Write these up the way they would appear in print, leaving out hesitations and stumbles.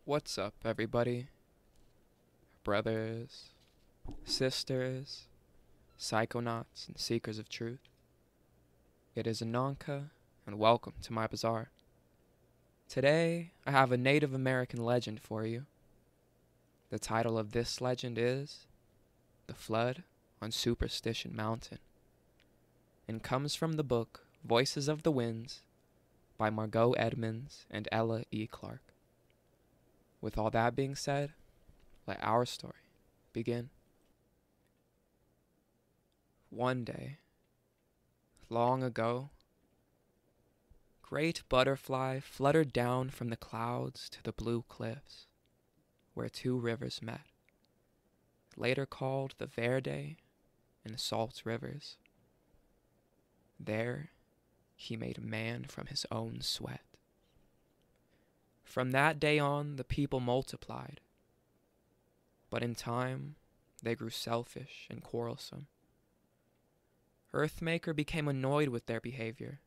What's up, everybody? Brothers, sisters, psychonauts, and seekers of truth. It is Ananka, and welcome to my bazaar. Today, I have a Native American legend for you. The title of this legend is The Flood on Superstition Mountain, and comes from the book Voices of the Winds by Margot Edmonds and Ella E. Clark. With all that being said, let our story begin. One day, long ago, great butterfly fluttered down from the clouds to the blue cliffs, where two rivers met, later called the Verde and Salt Rivers. There, he made man from his own sweat. From that day on, the people multiplied, but in time, they grew selfish and quarrelsome. Earthmaker became annoyed with their behavior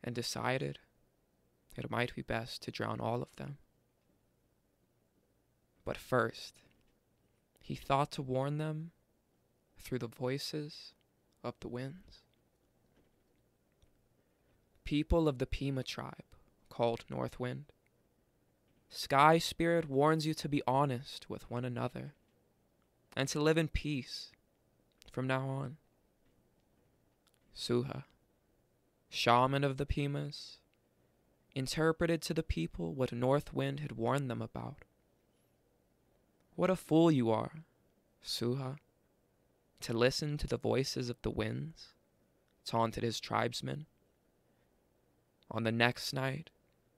and decided it might be best to drown all of them. But first, he thought to warn them through the voices of the winds. People of the Pima tribe, called North Wind, Sky Spirit warns you to be honest with one another and to live in peace from now on. Suha, shaman of the Pimas, interpreted to the people what North Wind had warned them about. What a fool you are, Suha, to listen to the voices of the winds, taunted his tribesmen. On the next night,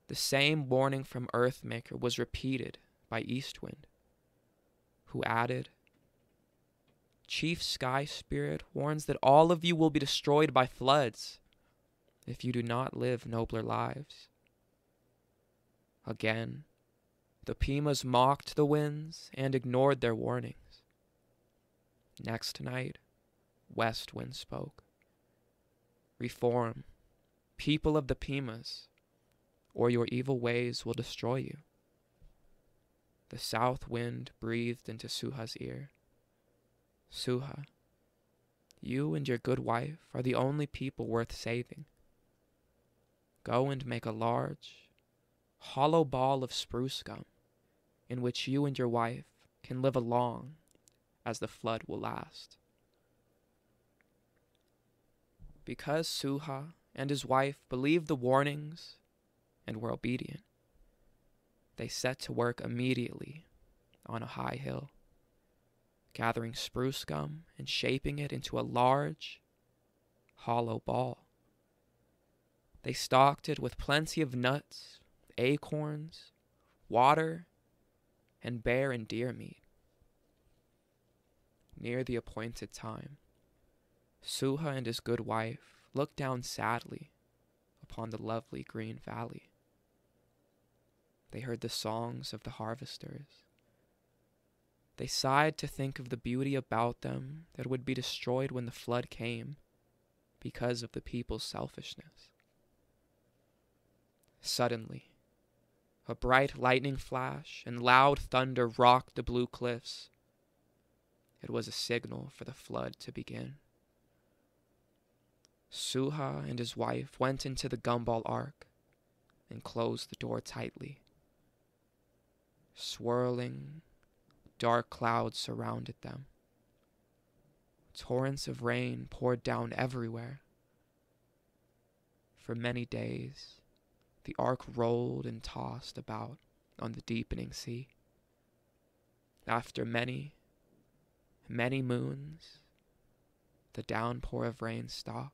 the same warning from Earthmaker was repeated by Eastwind, who added, Chief Sky Spirit warns that all of you will be destroyed by floods if you do not live nobler lives. Again, the Pimas mocked the winds and ignored their warnings. Next night, West Wind spoke. Reform, people of the Pimas, or your evil ways will destroy you. The south wind breathed into Suha's ear. Suha, you and your good wife are the only people worth saving. Go and make a large, hollow ball of spruce gum in which you and your wife can live along as the flood will last. Because Suha and his wife believed the warnings and were obedient, they set to work immediately on a high hill, gathering spruce gum and shaping it into a large, hollow ball. They stocked it with plenty of nuts, acorns, water, and bear and deer meat. Near the appointed time, Suha and his good wife looked down sadly upon the lovely green valley. They heard the songs of the harvesters. They sighed to think of the beauty about them that would be destroyed when the flood came because of the people's selfishness. Suddenly, a bright lightning flash and loud thunder rocked the blue cliffs. It was a signal for the flood to begin. Suha and his wife went into the gumball ark and closed the door tightly. Swirling, dark clouds surrounded them. Torrents of rain poured down everywhere. For many days, the ark rolled and tossed about on the deepening sea. After many, many moons, the downpour of rain stopped.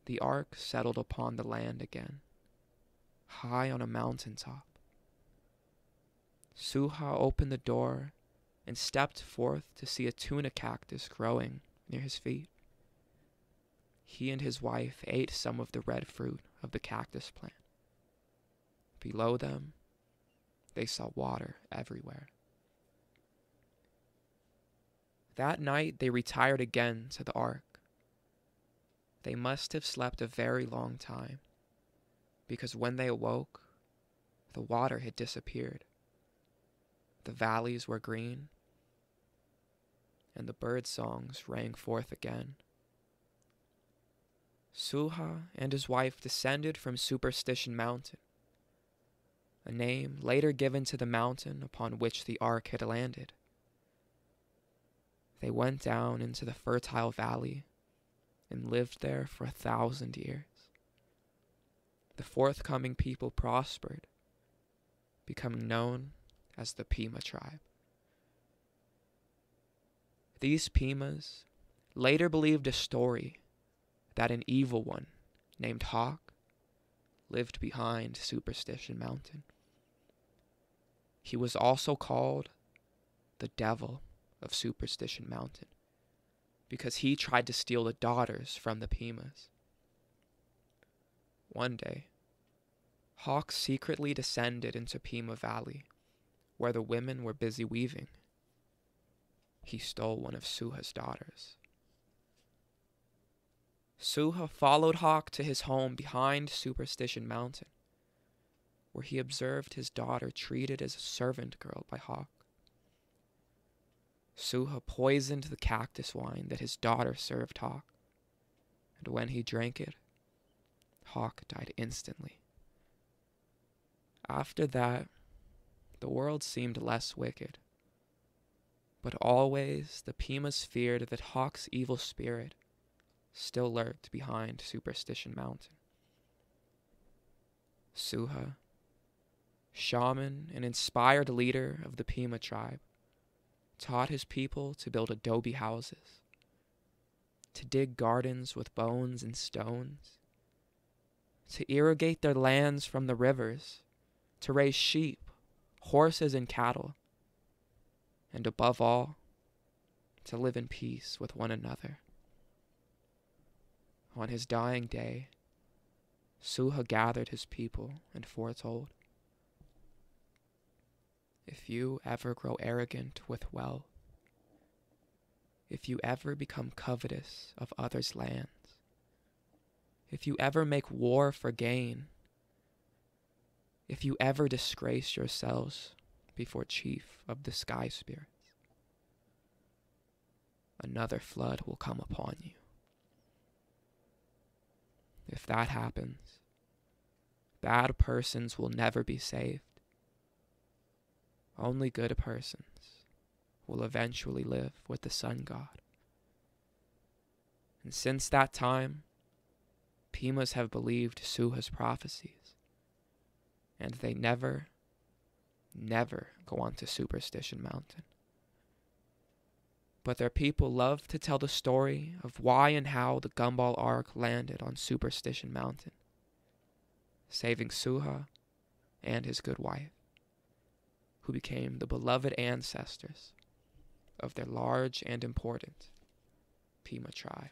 The ark settled upon the land again, high on a mountaintop. Suha opened the door and stepped forth to see a tuna cactus growing near his feet. He and his wife ate some of the red fruit of the cactus plant. Below them, they saw water everywhere. That night, they retired again to the ark. They must have slept a very long time, because when they awoke, The water had disappeared. The valleys were green, and the bird songs rang forth again. Suha and his wife descended from Superstition Mountain, a name later given to the mountain upon which the ark had landed. They went down into the fertile valley and lived there for 1,000 years. The forthcoming people prospered, becoming known as the Pima tribe. These Pimas later believed a story that an evil one named Hawk lived behind Superstition Mountain. He was also called the Devil of Superstition Mountain because he tried to steal the daughters from the Pimas. One day, Hawk secretly descended into Pima Valley, where the women were busy weaving. He stole one of Suha's daughters. Suha followed Hawk to his home behind Superstition Mountain, where he observed his daughter treated as a servant girl by Hawk. Suha poisoned the cactus wine that his daughter served Hawk, and when he drank it, Hawk died instantly. After that, the world seemed less wicked, but always the Pimas feared that Hawk's evil spirit still lurked behind Superstition Mountain. Suha, shaman and inspired leader of the Pima tribe, taught his people to build adobe houses, to dig gardens with bones and stones, to irrigate their lands from the rivers, to raise sheep, horses, and cattle, and above all, to live in peace with one another. On his dying day, Suha gathered his people and foretold, "If you ever grow arrogant with wealth, if you ever become covetous of others' lands, if you ever make war for gain, if you ever disgrace yourselves before chief of the sky spirits, another flood will come upon you. If that happens, bad persons will never be saved. Only good persons will eventually live with the sun god. And since that time, Pimas have believed Suha's prophecies, and they never go on to Superstition Mountain. But their people love to tell the story of why and how the Gumball Ark landed on Superstition Mountain, saving Suha and his good wife, who became the beloved ancestors of their large and important Pima tribe.